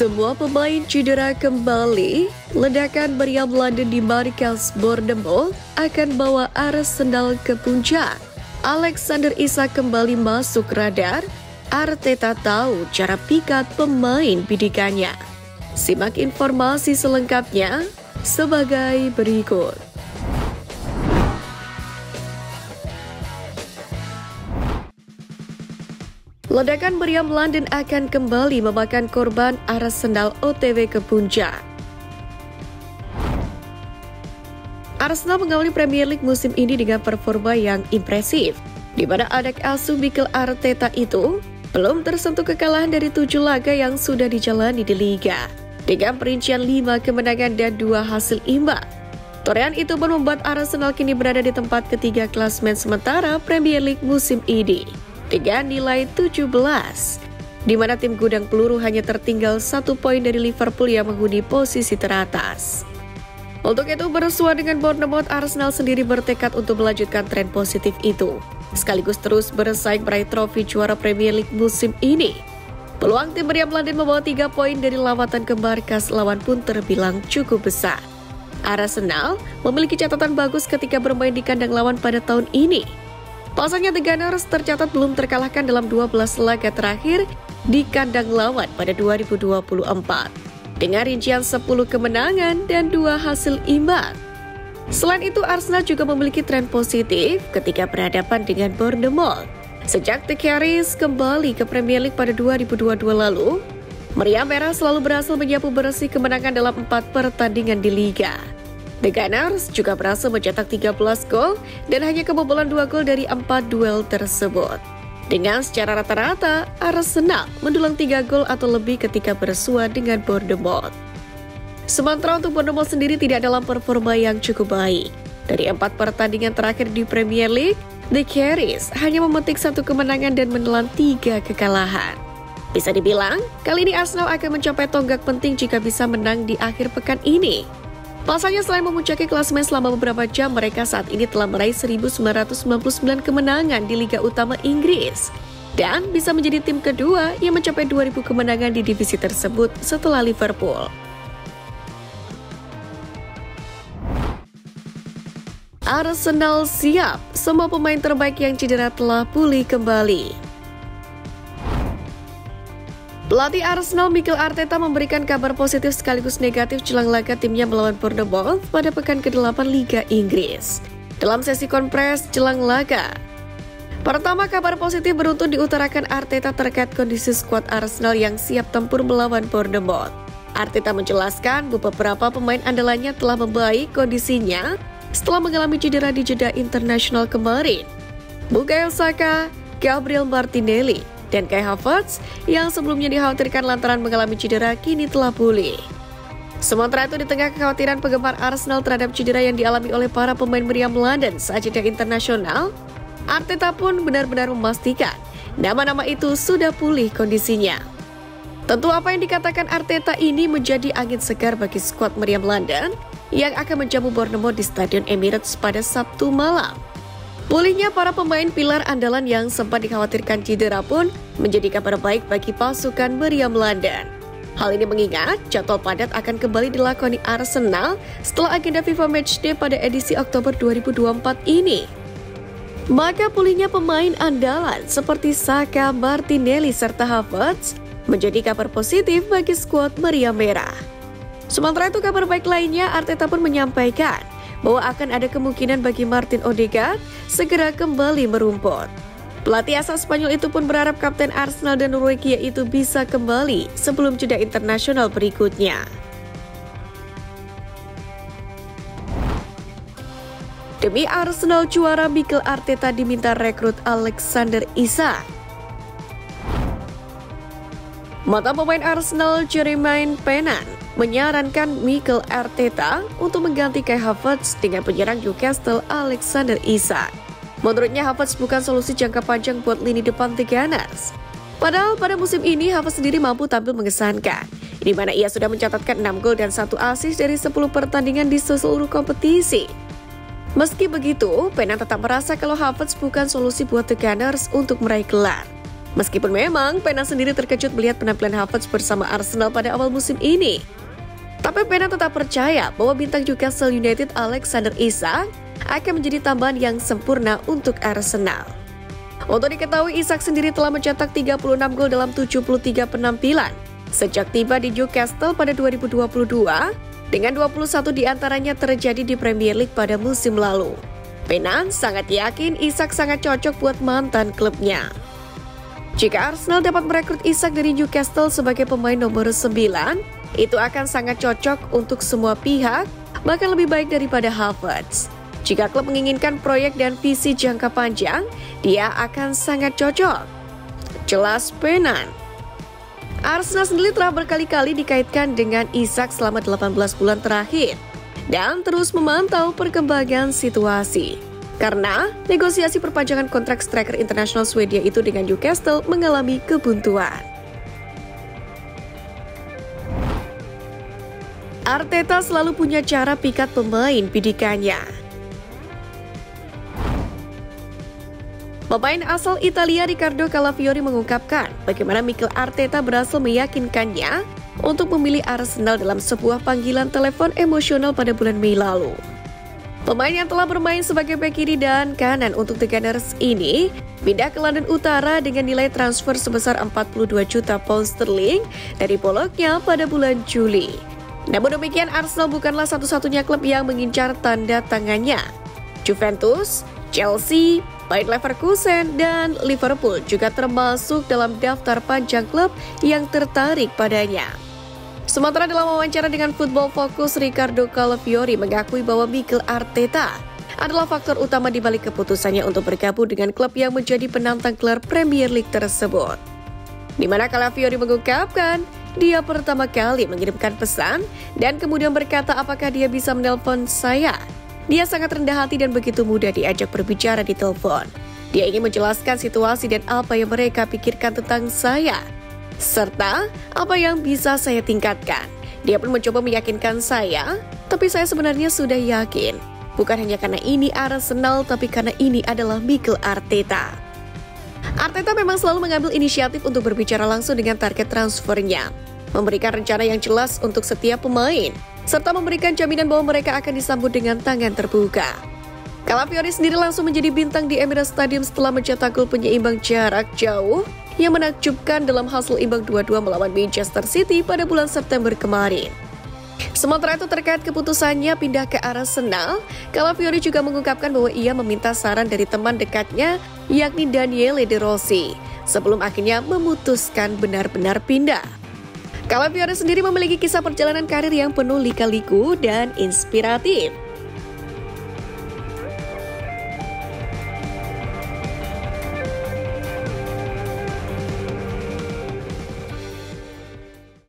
Semua pemain cedera kembali, ledakan meriam London di markas Bournemouth akan bawa Arsenal ke puncak. Alexander Isak kembali masuk radar, Arteta tahu cara pikat pemain bidikannya. Simak informasi selengkapnya sebagai berikut. Ledakan meriam London akan kembali memakan korban, Arsenal OTW ke puncak. Arsenal mengawali Premier League musim ini dengan performa yang impresif, di mana anak asuh Mikel Arteta itu belum tersentuh kekalahan dari 7 laga yang sudah dijalani di Liga, dengan perincian 5 kemenangan dan 2 hasil imbang. Torehan itu pun membuat Arsenal kini berada di tempat ketiga klasemen sementara Premier League musim ini, dengan nilai 17, di mana tim gudang peluru hanya tertinggal 1 poin dari Liverpool yang menghuni posisi teratas. Untuk itu, bersua dengan Bournemouth, Arsenal sendiri bertekad untuk melanjutkan tren positif itu, sekaligus terus bersaing meraih trofi juara Premier League musim ini. Peluang tim meriam London membawa 3 poin dari lawatan ke markas lawan pun terbilang cukup besar. Arsenal memiliki catatan bagus ketika bermain di kandang lawan pada tahun ini. Pasalnya The Gunners tercatat belum terkalahkan dalam 12 laga terakhir di kandang lawan pada 2024, dengan rincian 10 kemenangan dan 2 hasil imbang. Selain itu, Arsenal juga memiliki tren positif ketika berhadapan dengan Bournemouth. Sejak The Gunners kembali ke Premier League pada 2022 lalu, meriam merah selalu berhasil menyapu bersih kemenangan dalam 4 pertandingan di Liga. The Gunners juga berhasil mencetak 13 gol dan hanya kebobolan 2 gol dari 4 duel tersebut. Dengan secara rata-rata, Arsenal mendulang 3 gol atau lebih ketika bersua dengan Bournemouth. Sementara untuk Bournemouth sendiri tidak dalam performa yang cukup baik. Dari 4 pertandingan terakhir di Premier League, The Gunners hanya memetik 1 kemenangan dan menelan 3 kekalahan. Bisa dibilang, kali ini Arsenal akan mencapai tonggak penting jika bisa menang di akhir pekan ini. Pasalnya selain memuncaki klasemen selama beberapa jam, mereka saat ini telah meraih 1999 kemenangan di Liga Utama Inggris dan bisa menjadi tim kedua yang mencapai 2000 kemenangan di divisi tersebut setelah Liverpool. Arsenal siap, semua pemain terbaik yang cedera telah pulih kembali. Pelatih Arsenal Mikel Arteta memberikan kabar positif sekaligus negatif jelang laga timnya melawan Bournemouth pada pekan ke-8 Liga Inggris. Dalam sesi konferensi jelang laga, pertama kabar positif beruntun diutarakan Arteta terkait kondisi skuad Arsenal yang siap tempur melawan Bournemouth. Arteta menjelaskan beberapa pemain andalannya telah membaik kondisinya setelah mengalami cedera di jeda internasional kemarin. Bukayo Saka, Gabriel Martinelli, dan Kai Havertz yang sebelumnya dikhawatirkan lantaran mengalami cedera kini telah pulih. Sementara itu, di tengah kekhawatiran penggemar Arsenal terhadap cedera yang dialami oleh para pemain meriam London saat jeda internasional, Arteta pun benar-benar memastikan nama-nama itu sudah pulih kondisinya. Tentu apa yang dikatakan Arteta ini menjadi angin segar bagi skuad meriam London yang akan menjamu Bournemouth di Stadion Emirates pada Sabtu malam. Pulihnya para pemain pilar andalan yang sempat dikhawatirkan cedera pun menjadi kabar baik bagi pasukan meriam London. Hal ini mengingat jadwal padat akan kembali dilakoni Arsenal setelah agenda FIFA Matchday pada edisi Oktober 2024 ini. Maka pulihnya pemain andalan seperti Saka, Martinelli, serta Havertz menjadi kabar positif bagi skuad meriam merah. Sementara itu, kabar baik lainnya, Arteta pun menyampaikan bahwa akan ada kemungkinan bagi Martin Odegaard segera kembali merumput. Pelatih asal Spanyol itu pun berharap kapten Arsenal dan Norwegia itu bisa kembali sebelum jeda internasional berikutnya. Demi Arsenal juara, Mikel Arteta diminta rekrut Alexander Isak. Mantan pemain Arsenal Jermaine Pennant menyarankan Mikel Arteta untuk mengganti Kai Havertz dengan penyerang Newcastle Alexander Isak. Menurutnya, Havertz bukan solusi jangka panjang buat lini depan The Gunners. Padahal pada musim ini Havertz sendiri mampu tampil mengesankan, di mana ia sudah mencatatkan 6 gol dan 1 assist dari 10 pertandingan di seluruh kompetisi. Meski begitu, Pennant tetap merasa kalau Havertz bukan solusi buat The Gunners untuk meraih gelar. Meskipun memang Pena sendiri terkejut melihat penampilan Havertz bersama Arsenal pada awal musim ini. Tapi Pena tetap percaya bahwa bintang Newcastle United Alexander Isak akan menjadi tambahan yang sempurna untuk Arsenal. Untuk diketahui, Isak sendiri telah mencetak 36 gol dalam 73 penampilan sejak tiba di Newcastle pada 2022, dengan 21 diantaranya terjadi di Premier League pada musim lalu. Pena sangat yakin Isak sangat cocok buat mantan klubnya. Jika Arsenal dapat merekrut Isak dari Newcastle sebagai pemain nomor 9, itu akan sangat cocok untuk semua pihak, bahkan lebih baik daripada Havertz. Jika klub menginginkan proyek dan visi jangka panjang, dia akan sangat cocok. Jelas Pena. Arsenal sendiri telah berkali-kali dikaitkan dengan Isak selama 18 bulan terakhir dan terus memantau perkembangan situasi. Karena negosiasi perpanjangan kontrak striker internasional Swedia itu dengan Newcastle mengalami kebuntuan. Arteta selalu punya cara pikat pemain bidikannya. Pemain asal Italia Riccardo Calafiori mengungkapkan bagaimana Mikel Arteta berhasil meyakinkannya untuk memilih Arsenal dalam sebuah panggilan telepon emosional pada bulan Mei lalu. Pemain yang telah bermain sebagai bek kiri dan kanan untuk The Gunners ini pindah ke London Utara dengan nilai transfer sebesar 42 juta pound sterling dari Bologna pada bulan Juli. Namun demikian, Arsenal bukanlah satu-satunya klub yang mengincar tanda tangannya. Juventus, Chelsea, Bayer Leverkusen, dan Liverpool juga termasuk dalam daftar panjang klub yang tertarik padanya. Sementara dalam wawancara dengan Football Focus, Riccardo Calafiori mengakui bahwa Mikel Arteta adalah faktor utama di balik keputusannya untuk bergabung dengan klub yang menjadi penantang gelar Premier League tersebut. Di mana Calafiori mengungkapkan, dia pertama kali mengirimkan pesan dan kemudian berkata apakah dia bisa menelpon saya. Dia sangat rendah hati dan begitu mudah diajak berbicara di telepon. Dia ingin menjelaskan situasi dan apa yang mereka pikirkan tentang saya, serta apa yang bisa saya tingkatkan. Dia pun mencoba meyakinkan saya, tapi saya sebenarnya sudah yakin. Bukan hanya karena ini Arsenal, tapi karena ini adalah Mikel Arteta. Arteta memang selalu mengambil inisiatif untuk berbicara langsung dengan target transfernya, memberikan rencana yang jelas untuk setiap pemain, serta memberikan jaminan bahwa mereka akan disambut dengan tangan terbuka. Calafiori sendiri langsung menjadi bintang di Emirates Stadium setelah mencetak gol penyeimbang jarak jauh yang menakjubkan dalam hasil imbang 2-2 melawan Manchester City pada bulan September kemarin. Sementara itu terkait keputusannya pindah ke Arsenal, Calafiori juga mengungkapkan bahwa ia meminta saran dari teman dekatnya yakni Daniele De Rossi sebelum akhirnya memutuskan benar-benar pindah. Calafiori sendiri memiliki kisah perjalanan karir yang penuh lika-liku dan inspiratif.